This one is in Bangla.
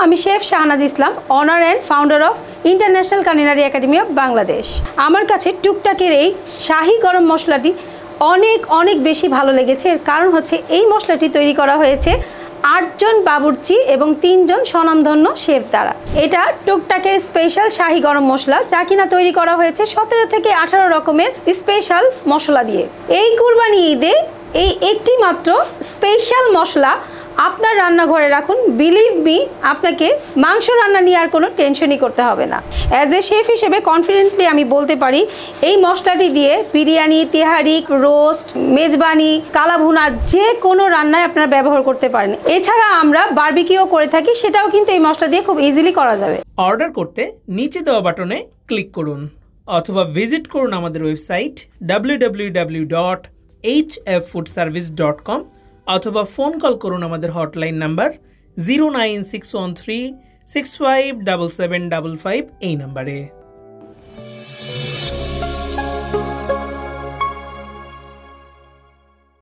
আমি chef Shahnaz Islam, honour and founder of international culinary academy of Bangladesh. আমার কাছে টুকটাকের এই শাহি গরম মশলাটি অনেক বেশি ভালো লেগেছে। এর কারণ হচ্ছে এই মশলাটি তৈরি করা হয়েছে 8 জন বাবুর্চি এবং 3 জন স্বনামধন্য শেফ দ্বারা। এটা টুকটাকের স্পেশাল শাহি গরম মশলা, যা কিনা তৈরি করা হয়েছে 17 থেকে 18 রকমের স্পেশাল মশলা দিয়ে। এই কুরবানি ঈদে এই একটি মাত্র স্পেশাল মশলা আপনার রান্নাঘরে রাখুন। বিলিভ মি, আপনাকে মাংস রান্না নিয়ে আর কোনো টেনশনই করতে হবে না। অ্যাজ এ শেফ হিসেবে কনফিডেন্টলি আমি বলতে পারি এই মশলাটি দিয়ে বিরিয়ানি, তেহারি, রোস্ট, মেজবানি, কালাভুনা যে কোনো রান্নায় আপনারা ব্যবহার করতে পারেন। এছাড়া আমরা বারবিকিউ করে থাকি, সেটাও কিন্তু এই মশলা দিয়ে খুব ইজিলি করা যাবে। অর্ডার করতে নিচে দেওয়া বাটনে ক্লিক করুন অথবা ভিজিট করুন আমাদের ওয়েবসাইট www.hffoodservice.com অথবা ফোন কল করুন আমাদের হটলাইন নাম্বার 09613 657755 এই নাম্বারে।